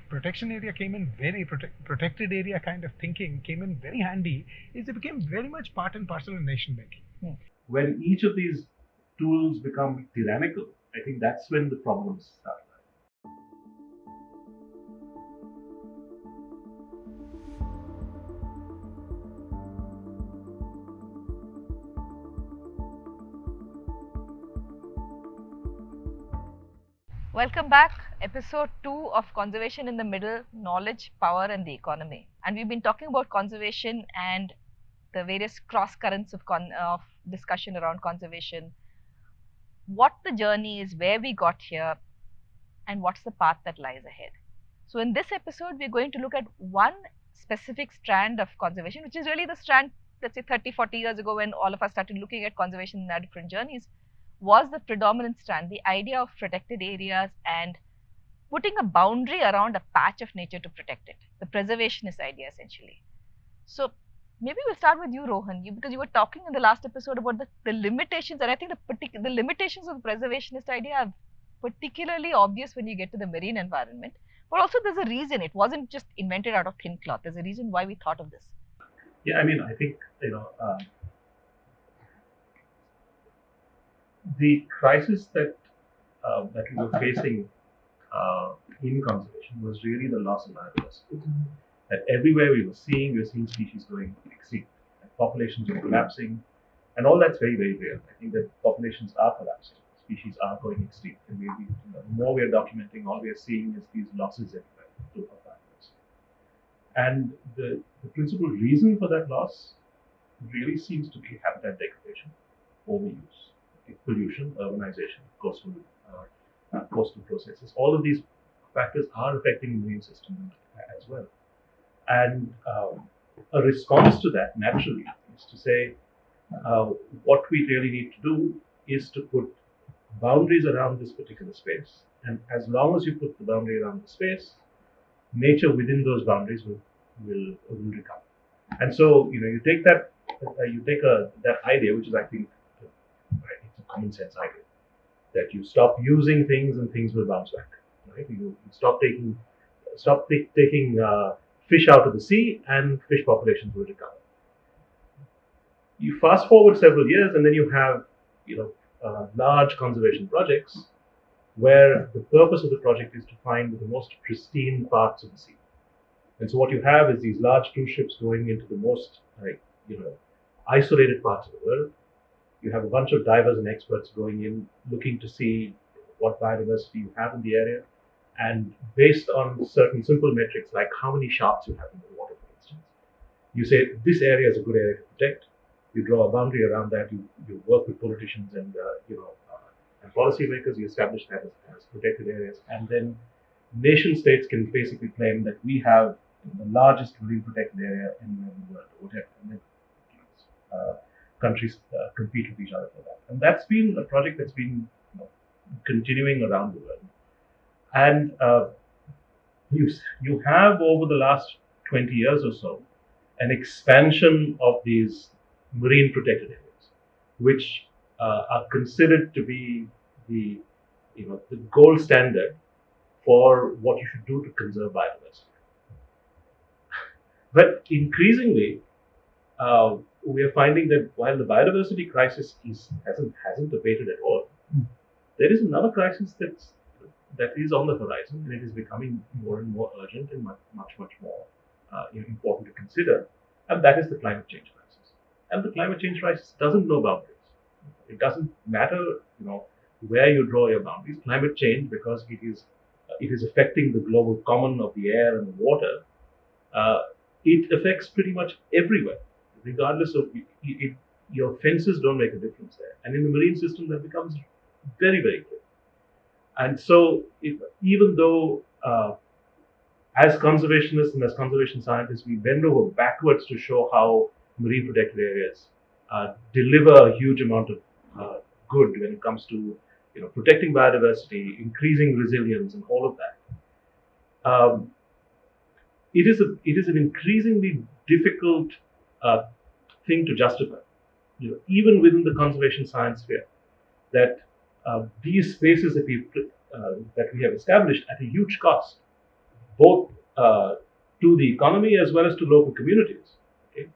protection area came in protected area kind of thinking came in very handy, is it became very much part and parcel of nation making. When each of these tools become tyrannical, I think that's when the problems start. Welcome back, episode 2 of Conservation in the Middle, Knowledge, Power and the Economy. And we've been talking about conservation and the various cross currents of discussion around conservation, what the journey is, where we got here, and what's the path that lies ahead. So in this episode, we're going to look at one specific strand of conservation, which is really the strand, let's say 30, 40 years ago when all of us started looking at conservation in our different journeys, was the predominant strand, the idea of protected areas and putting a boundary around a patch of nature to protect it, the preservationist idea essentially. So maybe we'll start with you, Rohan, because you were talking in the last episode about the limitations, and I think the limitations of the preservationist idea are particularly obvious when you get to the marine environment. But also there's a reason, it wasn't just invented out of thin cloth. There's a reason why we thought of this. Yeah, I mean, I think, the crisis that we were facing in conservation was really the loss of biodiversity. That everywhere we were seeing species going extinct, and populations were collapsing, and all that's very, very real. I think that populations are collapsing, species are going extinct, and the more we are documenting, all we are seeing is these losses everywhere to biodiversity. And the principal reason for that loss really seems to be habitat degradation, overuse, pollution, urbanization, coastal processes. All of these factors are affecting the marine system as well. And a response to that, naturally, is to say what we really need to do is to put boundaries around this particular space. And as long as you put the boundary around the space, nature within those boundaries will recover. And so, you take that, that idea, which is, I think, it's a common sense idea, that you stop using things and things will bounce back. Right? You stop taking fish out of the sea and fish populations will recover. You fast forward several years and then you have large conservation projects where the purpose of the project is to find the most pristine parts of the sea. And so what you have is these large cruise ships going into the most isolated parts of the world. You have a bunch of divers and experts going in looking to see what biodiversity you have in the area. And based on certain simple metrics like how many sharks you have in the water, for instance, you say this area is a good area to protect. You draw a boundary around that. You work with politicians and and policymakers. You establish that as protected areas, and then nation states can basically claim that we have the largest marine protected area in the world, or whatever. And then countries compete with each other for that, and that's been a project that's been continuing around the world. And you have over the last 20 years or so an expansion of these marine protected areas, which are considered to be the gold standard for what you should do to conserve biodiversity. But increasingly, we are finding that while the biodiversity crisis hasn't abated at all, there is another crisis that is on the horizon, and it is becoming more and more urgent and much more important to consider, and that is the climate change crisis. And the climate change crisis doesn't know boundaries. It doesn't matter, where you draw your boundaries. Climate change, because it is affecting the global common of the air and the water. It affects pretty much everywhere, regardless of your fences don't make a difference there. And in the marine system, that becomes very, very clear. And so, even though as conservationists and as conservation scientists, we bend over backwards to show how marine protected areas deliver a huge amount of good when it comes to protecting biodiversity, increasing resilience, and all of that. It is an increasingly difficult thing to justify, even within the conservation science sphere, that these spaces that we have established at a huge cost, both to the economy as well as to local communities, okay,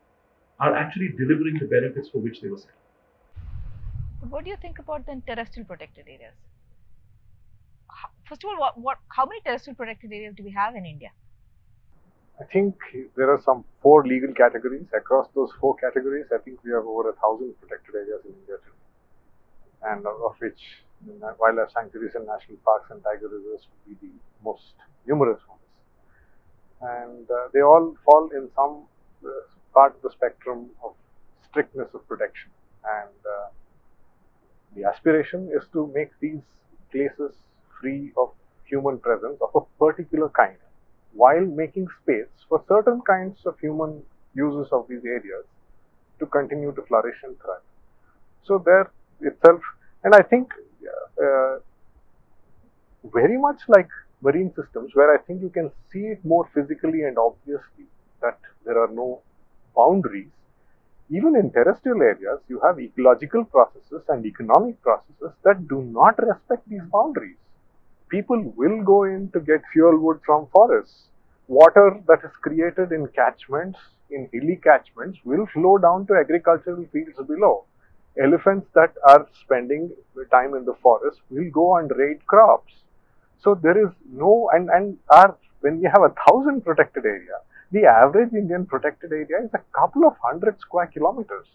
are actually delivering the benefits for which they were set. What do you think about the terrestrial protected areas? First of all, how many terrestrial protected areas do we have in India? I think there are some 4 legal categories. Across those 4 categories, I think we have over 1,000 protected areas in India today, and of which wildlife sanctuaries and national parks and tiger reserves would be the most numerous ones. And they all fall in some part of the spectrum of strictness of protection. And the aspiration is to make these places free of human presence of a particular kind, while making space for certain kinds of human uses of these areas to continue to flourish and thrive. So there itself, and I think very much like marine systems, where I think you can see it more physically and obviously that there are no boundaries. Even in terrestrial areas, you have ecological processes and economic processes that do not respect these boundaries. People will go in to get fuel wood from forests. Water that is created in catchments, in hilly catchments, will flow down to agricultural fields below. Elephants that are spending time in the forest will go and raid crops. So there is no, when we have 1,000 protected area, the average Indian protected area is a couple of 100 square kilometers.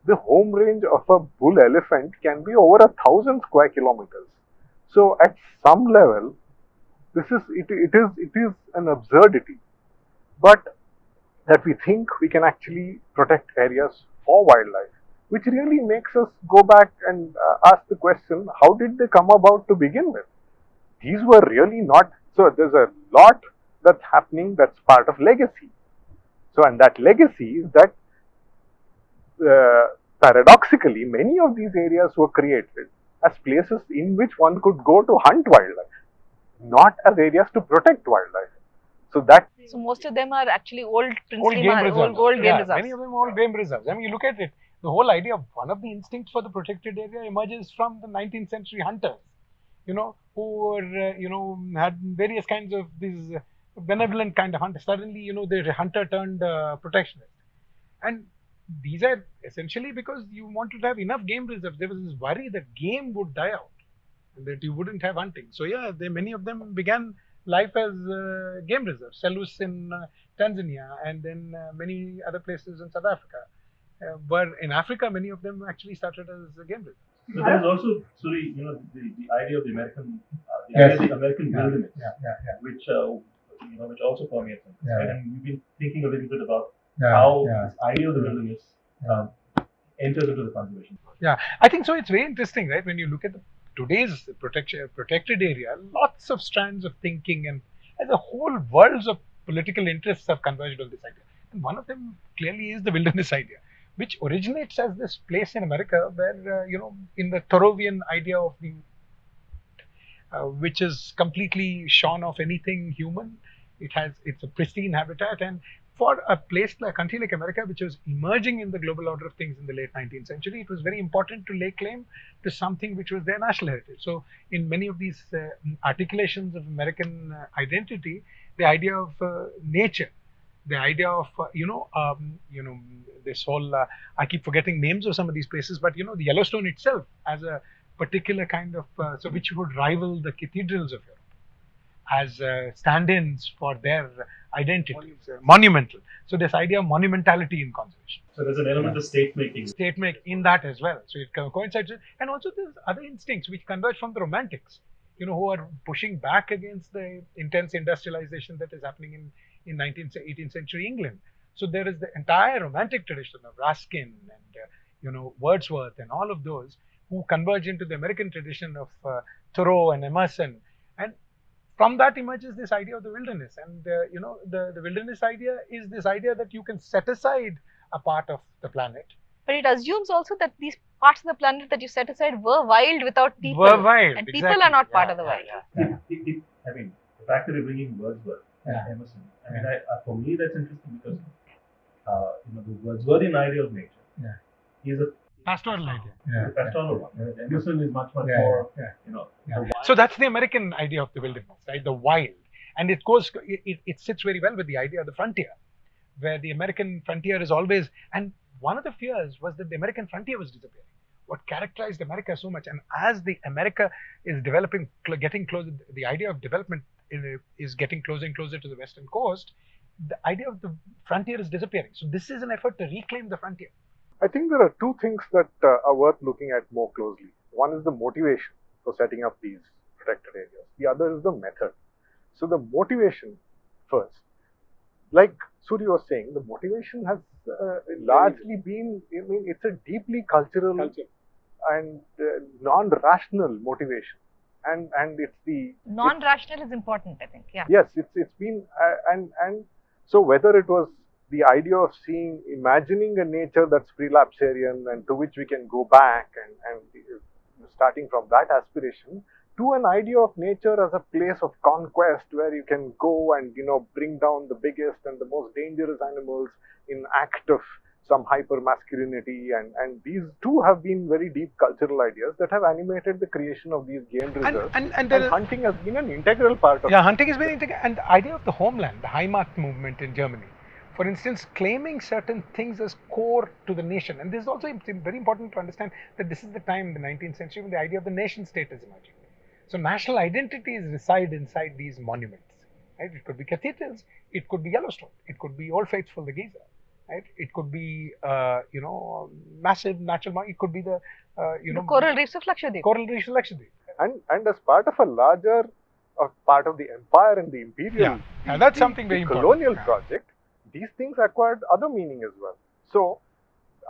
The home range of a bull elephant can be over 1,000 square kilometers. So at some level, it is an absurdity, but that we think we can actually protect areas for wildlife, which really makes us go back and ask the question, how did they come about to begin with? These were really not, so there's a lot that's happening that's part of legacy. So, and that legacy is that paradoxically, many of these areas were created as places in which one could go to hunt wildlife, not as areas to protect wildlife. So most of them are actually old game reserves. Old game reserves. Many of them are old game reserves. I mean, you look at it, the whole idea of one of the instincts for the protected area emerges from the 19th century hunters, who were, had various kinds of these benevolent kind of hunters. Suddenly, the hunter turned protectionist. And these are essentially because you wanted to have enough game reserves. There was this worry that game would die out and that you wouldn't have hunting. So yeah, many of them began life as game reserves. Selous in Tanzania, and then many other places in South Africa. But in Africa, many of them actually started as game reserves. So there's also, Suri, the idea of the American, idea of the American wilderness, which also permeates in this. And we've been thinking a little bit about how this idea of the wilderness enters into the conservation process. Yeah, I think so. It's very interesting, right? When you look at today's protected area, lots of strands of thinking and as a whole worlds of political interests have converged on this idea. And one of them clearly is the wilderness idea, which originates as this place in America where, in the Thoreauvian idea of the which is completely shorn of anything human. It's a pristine habitat, and for a country like America, which was emerging in the global order of things in the late 19th century, it was very important to lay claim to something which was their national heritage. So in many of these articulations of American identity, the idea of nature, the idea of this whole I keep forgetting names of some of these places, but the Yellowstone itself as a particular kind of which would rival the cathedrals of Europe as stand-ins for their identity, monumental. So this idea of monumentality in conservation. So there's an element of state making in that as well. So it coincides, and also there's other instincts which converge from the Romantics, who are pushing back against the intense industrialization that is happening in 19th, 18th century England. So there is the entire Romantic tradition of Ruskin and Wordsworth and all of those who converge into the American tradition of Thoreau and Emerson, and from that emerges this idea of the wilderness. And the wilderness idea is this idea that you can set aside a part of the planet. But it assumes also that these parts of the planet that you set aside were wild without people. Were wild, and exactly. People are not part of the wild. I mean, the fact that you're bringing Wordsworth and Emerson, for me that's interesting because the Wordsworthian idea of nature is a pastoral idea. The pastoral one. Emerson is much more, So that's the American idea of the wilderness, right? The wild. And it sits very well with the idea of the frontier, where the American frontier is always, and one of the fears was that the American frontier was disappearing. What characterized America so much, and as the America is developing, getting closer, the idea of development is getting closer and closer to the western coast, the idea of the frontier is disappearing. So this is an effort to reclaim the frontier. I think there are two things that are worth looking at more closely. One is the motivation for setting up these protected areas. The other is the method. So the motivation first. Like Suri was saying, the motivation has largely been, I mean, it's a deeply cultural and non-rational motivation. And it's the... Non-rational is important, I think, yeah. Yes, it's been, and so whether it was the idea of imagining a nature that's prelapsarian and to which we can go back and starting from that aspiration to an idea of nature as a place of conquest where you can go and bring down the biggest and the most dangerous animals in act of some hyper masculinity, and these two have been very deep cultural ideas that have animated the creation of these game reserves, and hunting has been an integral part of hunting has been integral, and the idea of the homeland, the Heimat movement in Germany, for instance, claiming certain things as core to the nation. And this is also very important to understand that this is the time in the 19th century when the idea of the nation state is emerging. So national identities reside inside these monuments, right? It could be cathedrals, it could be Yellowstone, it could be Old Faithful, the Giza, right? It could be, massive natural monument, it could be the, the coral reefs of Lakshadweep. Coral reefs of Lakshadweep. And as part of a larger, part of the empire and the imperial, and that's something very important. Colonial project, these things acquired other meaning as well. So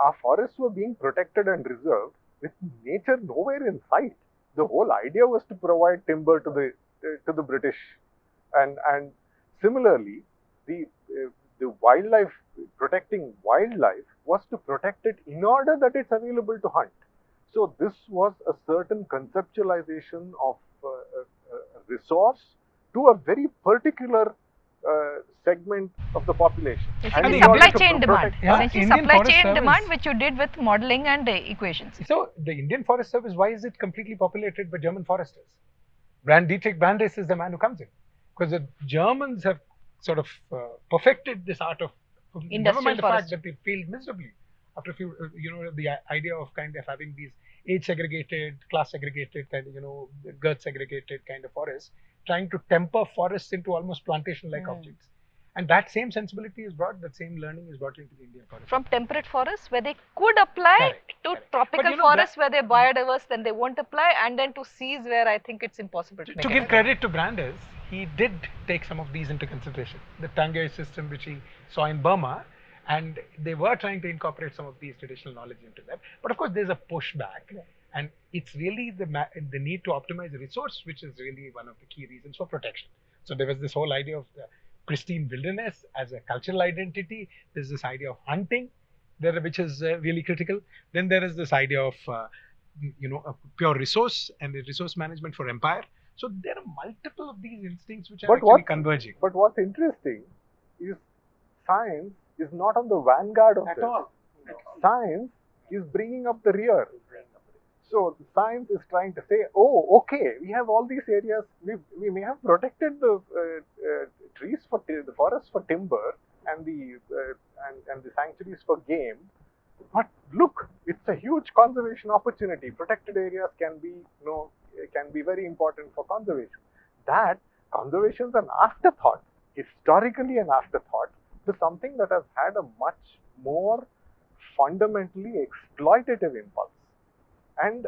our forests were being protected and reserved with nature nowhere in sight. The whole idea was to provide timber to the British, and similarly, the wildlife, protecting wildlife was to protect it in order that it's available to hunt. So this was a certain conceptualization of a resource to a very particular segment of the population. And the supply chain demand. Essentially, supply chain demand, which you did with modeling and equations. So the Indian Forest Service, why is it completely populated by German foresters? Dietrich Brandis is the man who comes in, because the Germans have sort of perfected this art of, never mind the fact that they failed miserably after a few, the idea of kind of having these age segregated, class segregated, kind of, girth segregated kind of forests, trying to temper forests into almost plantation-like objects. And that same sensibility is brought, that same learning is brought into the Indian forest. From temperate forests where they could apply to tropical forests where they're biodiverse, then they won't apply, and then to seas where I think it's impossible to make To give credit to Brandes, he did take some of these into consideration. The Tangay system which he saw in Burma, and they were trying to incorporate some of these traditional knowledge into that. But of course, there's a pushback, and it's really the need to optimize the resource, which is really one of the key reasons for protection. So there was this whole idea of the pristine wilderness as a cultural identity. There's this idea of hunting, which is really critical. Then there is this idea of a pure resource and the resource management for empire. So there are multiple of these instincts which are actually converging. But what's interesting is science is not on the vanguard of at all. Science is bringing up the rear. So science is trying to say, oh, okay, we have all these areas. We may have protected the trees for the forests for timber and the sanctuaries for game, but look, it's a huge conservation opportunity. Protected areas can be very important for conservation. That conservation is an afterthought, historically an afterthought, to something that has had a much more fundamentally exploitative impulse. And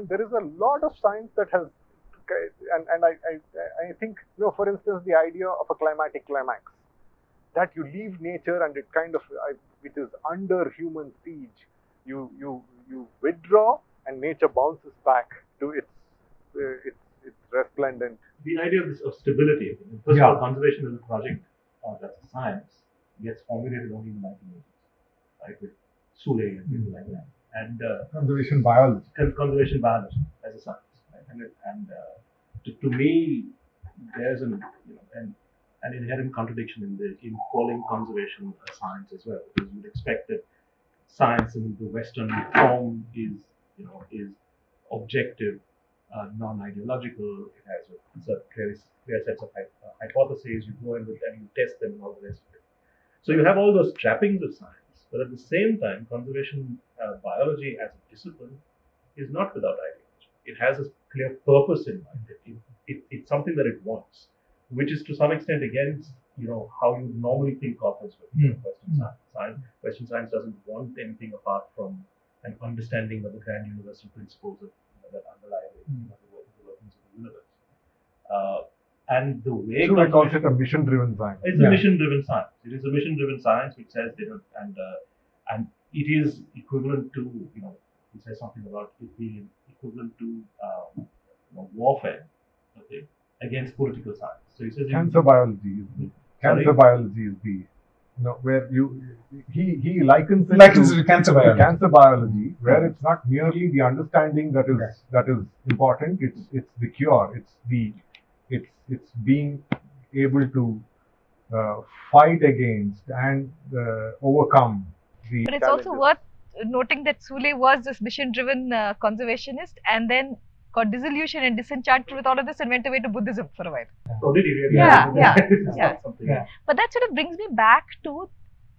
there is a lot of science that has, and I think, for instance, the idea of a climatic climax, that you leave nature and it kind of, it is under human siege. You withdraw and nature bounces back to its resplendent. The idea of stability. First of all, conservation is a project that's a science, gets formulated only in the 1980s, right, with Suri and people like that. And conservation biology. Conservation biology as a science, right? And to me, there's an inherent contradiction in calling conservation a science as well, because you'd expect that science in the Western form is objective, non-ideological. It has clear sets of hypotheses. You go in with them, you test them, and all the rest of it. So you have all those trappings of science, but at the same time, conservation biology as a discipline is not without ideology. It has a clear purpose in mind. It's something that it wants, which is to some extent against how you normally think of as Western science. Western science doesn't want anything apart from an understanding of the grand universal principles that underlie the workings of the universe. And the way so I call it a mission-driven science. It's a mission-driven science. It is a mission-driven science which says and it is equivalent to it says something about it being equivalent to warfare, okay, against political science. So he says cancer biology is the where he likens it to cancer biology, where it's not merely the understanding that is important. It's the cure. It's being able to fight against and overcome the. But it's also worth noting that Sule was this mission-driven conservationist, and then got disillusioned and disenchanted with all of this and went away to Buddhism for a while. Oh, did he really? Yeah. Yeah. But that sort of brings me back to,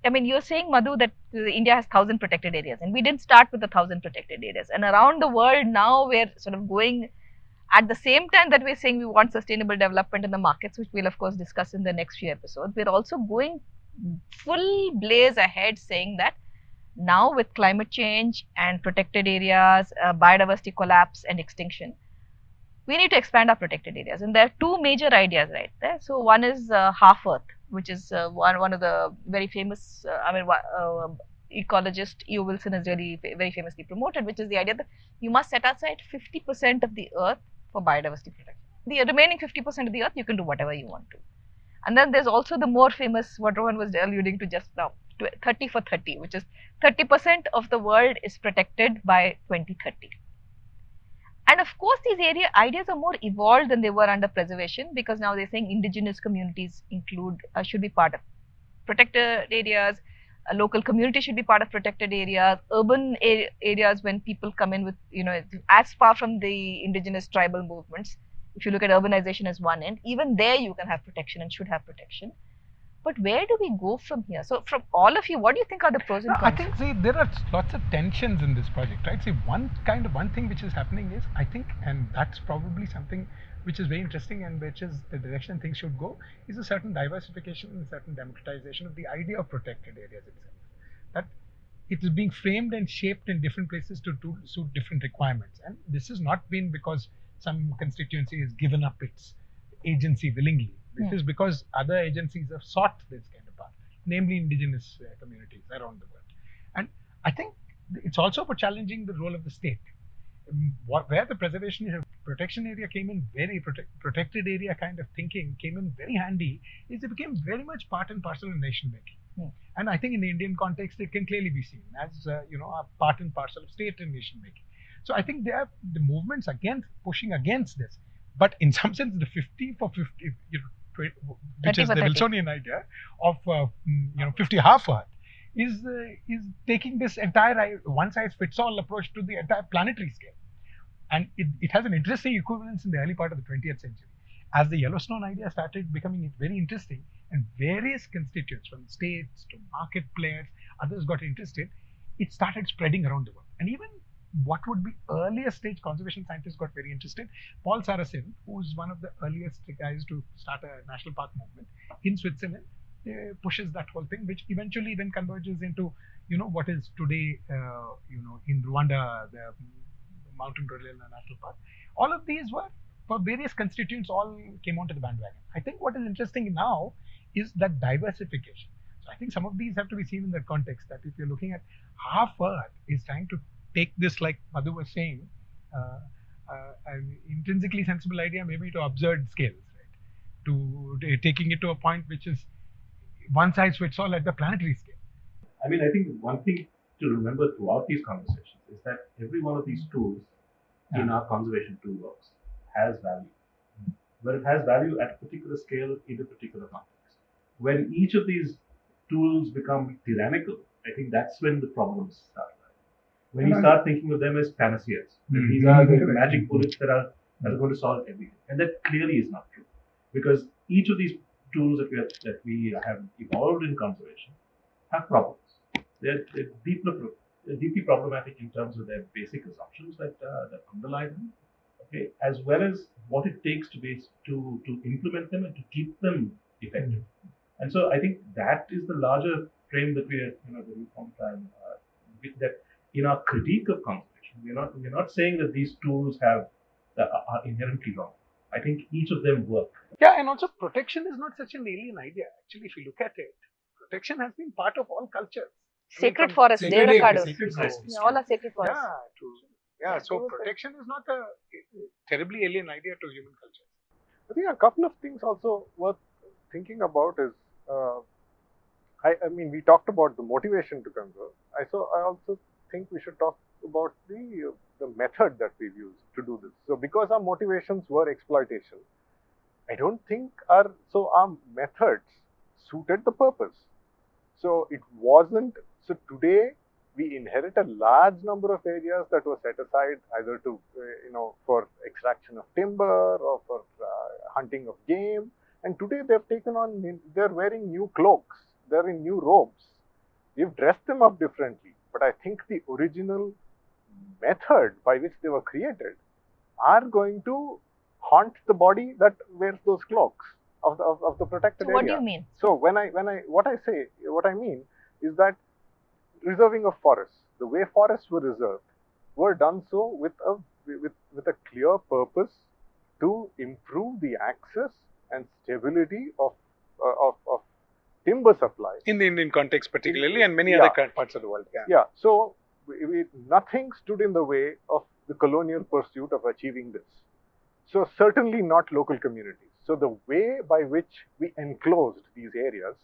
I mean, you're saying, Madhu, that India has 1,000 protected areas, and we didn't start with the 1,000 protected areas. And around the world now, we're sort of going at the same time that we're saying we want sustainable development in the markets, which we'll of course discuss in the next few episodes. We're also going full blaze ahead saying that now with climate change and protected areas, biodiversity collapse and extinction, we need to expand our protected areas. And there are two major ideas right there. So one is half earth, which is one of the very famous, ecologist E.O. Wilson has really very famously promoted, which is the idea that you must set aside 50% of the earth for biodiversity protection. The remaining 50% of the earth, you can do whatever you want to. And then there's also the more famous, what Rohan was alluding to just now, 30 for 30, which is 30% of the world is protected by 2030. And of course, these ideas are more evolved than they were under preservation, because now they're saying indigenous communities should be part of protected areas, a local community should be part of protected areas, urban areas when people come in with, as far from the indigenous tribal movements. If you look at urbanization as one end, even there you can have protection and should have protection. But where do we go from here? So from all of you, what do you think are the pros and cons? I think, there are lots of tensions in this project, right? One thing which is happening is, I think, and that's probably something which is very interesting and which is the direction things should go, is a certain diversification and certain democratization of the idea of protected areas itself. That it is being framed and shaped in different places to suit different requirements. And this has not been because some constituency has given up its agency willingly. It is because other agencies have sought this kind of path, namely indigenous communities around the world. And I think it's also for challenging the role of the state. Where the preservation and protection area came in, very protected area kind of thinking came in very handy, is it became very much part and parcel of nation making. And I think in the Indian context, it can clearly be seen as a part and parcel of state and nation making. So I think there are the movements pushing against this. But in some sense, the 50 for 50, which is the Wilsonian idea of 50 half Earth, is taking this entire one size fits all approach to the entire planetary scale. And it has an interesting equivalence in the early part of the 20th century. As the Yellowstone idea started becoming very interesting, and various constituents from states to market players, others got interested, it started spreading around the world. And even what would be earlier stage conservation scientists got very interested. Paul Saracen, who's one of the earliest guys to start a national park movement in Switzerland, pushes that whole thing, which eventually then converges into what is today in Rwanda, the Mountain Gorilla National Park. All of these were for various constituents, all came onto the bandwagon. I think what is interesting now is that diversification. So I think some of these have to be seen in that context, that if you're looking at half Earth is trying to take this, like Madhu was saying, an intrinsically sensible idea maybe to absurd scales, right? To taking it to a point which is one size fits all at the planetary scale. I mean, I think one thing to remember throughout these conversations is that every one of these tools in our conservation toolbox has value. But it has value at a particular scale in a particular context. When each of these tools become tyrannical, I think that's when the problems start. When you start thinking of them as panaceas, these are the magic bullets that are that are going to solve everything. And that clearly is not true, because each of these tools that we have evolved in conservation have problems. They're deeply problematic in terms of their basic assumptions that underlie them, okay, as well as what it takes to implement them and to keep them effective. And so I think that is the larger frame that we are, that we confine, that in our critique of conservation, we're not saying that these tools are inherently wrong. I think each of them work. Yeah, and also protection is not such an alien idea. Actually, if you look at it, protection has been part of all cultures. Sacred forest, Sacred Devakadu. forests. Yeah, all are sacred forests. Yeah, true. Yeah, so protection is not a terribly alien idea to human culture. I think a couple of things also worth thinking about is, I mean, we talked about the motivation to conserve. I also think we should talk about the method that we've used to do this. So because our motivations were exploitation, I don't think our methods suited the purpose. So it wasn't. So today we inherit a large number of areas that were set aside either to for extraction of timber or for hunting of game. And today they've taken on. They're wearing new cloaks. They're in new robes. We've dressed them up differently. But I think the original method by which they were created are going to haunt the body that wears those cloaks of the protected area. What do you mean? So what I mean is that reserving of forests, the way forests were reserved, were done so with a clear purpose to improve the access and stability of timber supply in the Indian context, particularly, and many other parts of the world. Yeah. So nothing stood in the way of the colonial pursuit of achieving this. So certainly not local communities. So the way by which we enclosed these areas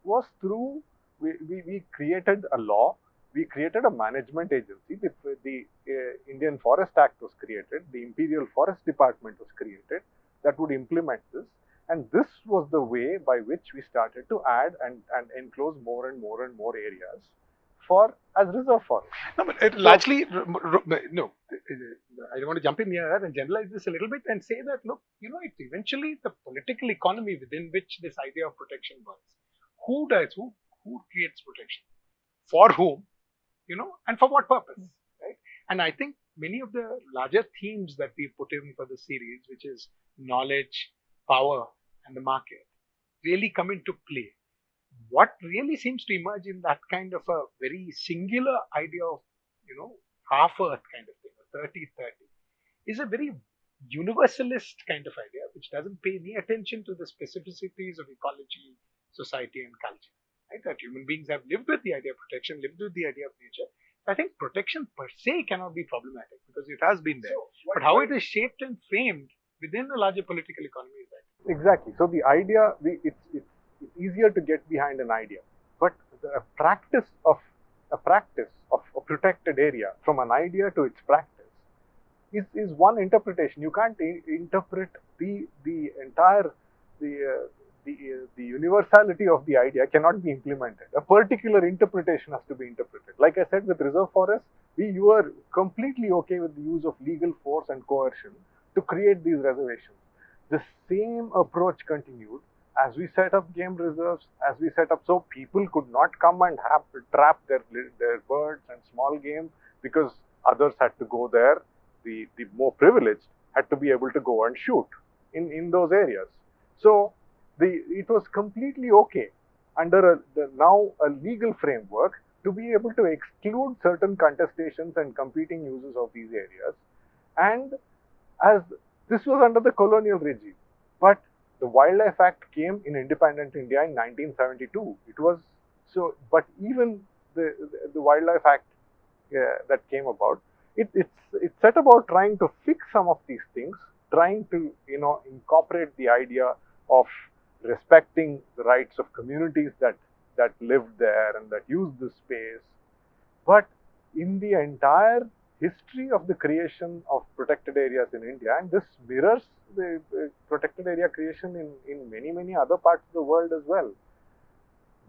was through we created a law, we created a management agency. The Indian Forest Act was created, the Imperial Forest Department was created that would implement this. And this was the way by which we started to add and enclose more and more and more areas as reserve forests. No, but largely, no. I want to jump in here and generalize this a little bit and say that, look, it's eventually the political economy within which this idea of protection works. Who creates protection? For whom? And for what purpose? Right? And I think many of the larger themes that we put in for the series, which is knowledge, power, and the market, really come into play. What really seems to emerge in that kind of a very singular idea of, half earth kind of thing, 30-30, is a very universalist kind of idea, which doesn't pay any attention to the specificities of ecology, society, and culture. Right? That human beings have lived with the idea of protection, lived with the idea of nature. I think protection per se cannot be problematic because it has been there. But how it is shaped and framed within the larger political economy is that. Exactly. So the idea, it's easier to get behind an idea, but a practice of a protected area, from an idea to its practice, is one interpretation. You can't interpret the entire the universality of the idea cannot be implemented. A particular interpretation has to be interpreted. Like I said, with reserve forests, you were completely okay with the use of legal force and coercion to create these reservations. The same approach continued as we set up game reserves, as we set up so people could not come and have to trap their birds and small game because others had to go there. The more privileged had to be able to go and shoot in those areas. So it was completely okay under now a legal framework to be able to exclude certain contestations and competing uses of these areas. And as this was under the colonial regime, but the Wildlife Act came in independent India in 1972. It was so, but even the Wildlife Act that came about, it set about trying to fix some of these things, trying to incorporate the idea of respecting the rights of communities that lived there and that used the space. But in the entire history of the creation of protected areas in India, and this mirrors the protected area creation in many other parts of the world as well,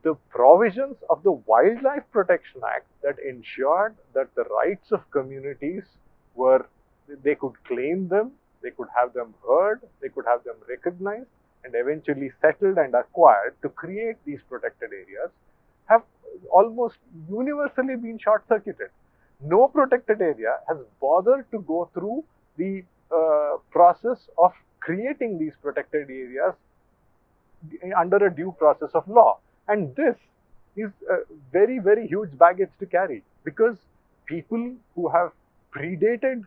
the provisions of the Wildlife Protection Act that ensured that the rights of communities they could claim them they could have them heard, they could have them recognized, and eventually settled and acquired to create these protected areas, have almost universally been short-circuited. No protected area has bothered to go through the process of creating these protected areas under a due process of law. And this is a very, very huge baggage to carry, because people who have predated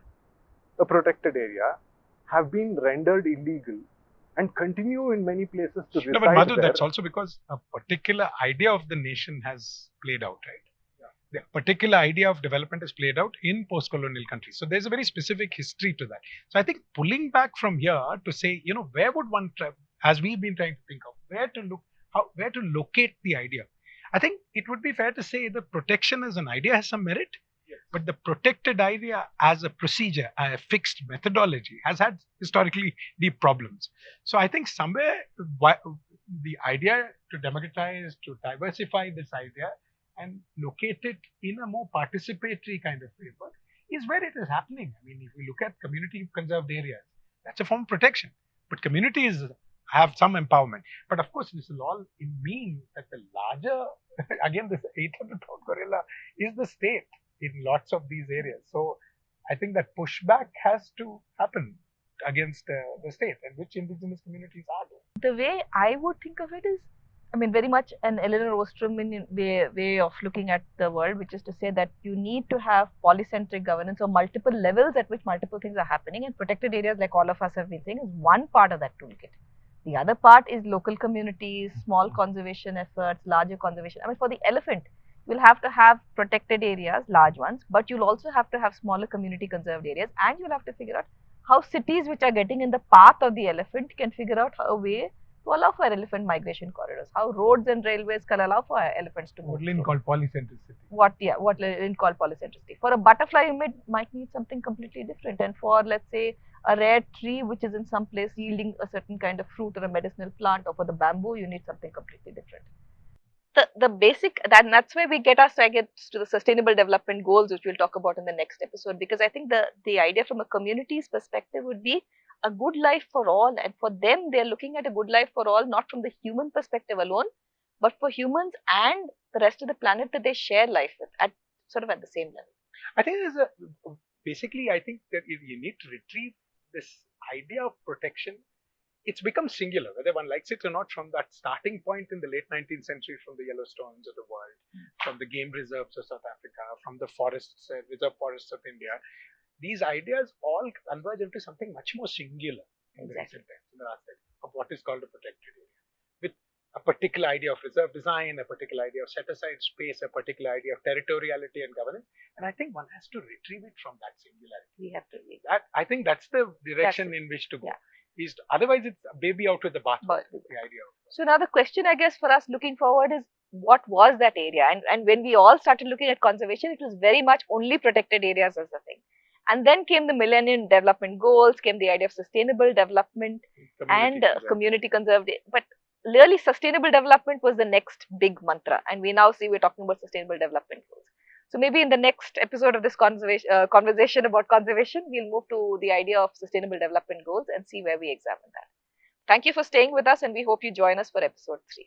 a protected area have been rendered illegal and continue in many places to No, but reside Madhu, there. that's also because a particular idea of the nation has played out, right? The particular idea of development is played out in post-colonial countries. So there's a very specific history to that. So I think pulling back from here to say, where would one try, as we've been trying to think of, where to look, where to locate the idea. I think it would be fair to say that protection as an idea has some merit, but the protected idea as a procedure, a fixed methodology, has had historically deep problems. So I think somewhere the idea to democratize, to diversify this idea and locate it in a more participatory kind of framework is where it is happening. I mean, if you look at community conserved areas, that's a form of protection. But communities have some empowerment. But of course, this will all mean that the larger, again, this 800-pound gorilla is the state in lots of these areas. So I think that pushback has to happen against the state, and which indigenous communities are doing. The way I would think of it is, I mean, very much an Eleanor Ostrominian way of looking at the world, which is to say that you need to have polycentric governance or multiple levels at which multiple things are happening, and protected areas, like all of us have been saying, is one part of that toolkit. The other part is local communities, small conservation efforts, larger conservation. I mean, for the elephant, you'll have to have protected areas, large ones, but you'll also have to have smaller community conserved areas, and you'll have to figure out how cities which are getting in the path of the elephant can figure out a way to allow for elephant migration corridors, how roads and railways can allow for elephants to move. What Lynn called polycentricity. What Lynn called polycentricity. For a butterfly, you might need something completely different, and for, let's say, a rare tree which is in some place yielding a certain kind of fruit or a medicinal plant, or for the bamboo, you need something completely different. The basic, that's where we get our targets to the sustainable development goals, which we'll talk about in the next episode, because I think the idea from a community's perspective would be a good life for all, and for them, they're looking at a good life for all, not from the human perspective alone, but for humans and the rest of the planet that they share life with at the same level. I think basically, I think that if you need to retrieve this idea of protection, it's become singular, whether one likes it or not, from that starting point in the late 19th century, from the Yellowstones of the world, from the game reserves of South Africa, from the forests, reserve forests of India. These ideas all converge into something much more singular in the recent times, in the last decade, of what is called a protected area, with a particular idea of reserve design, a particular idea of set-aside space, a particular idea of territoriality and governance. And I think one has to retrieve it from that singularity. We have to read that. I think that's the direction in which to go. Yeah. Otherwise, it's a baby out with the bathwater. The idea of. So now the question, I guess, for us looking forward is, what was that area? And when we all started looking at conservation, it was very much only protected areas as a thing. And then came the Millennium Development Goals, came the idea of sustainable development and community conserved. But really, sustainable development was the next big mantra. And we now see we're talking about sustainable development goals. So maybe in the next episode of this conversation about conservation, we'll move to the idea of sustainable development goals and see where we examine that. Thank you for staying with us, and we hope you join us for episode 3.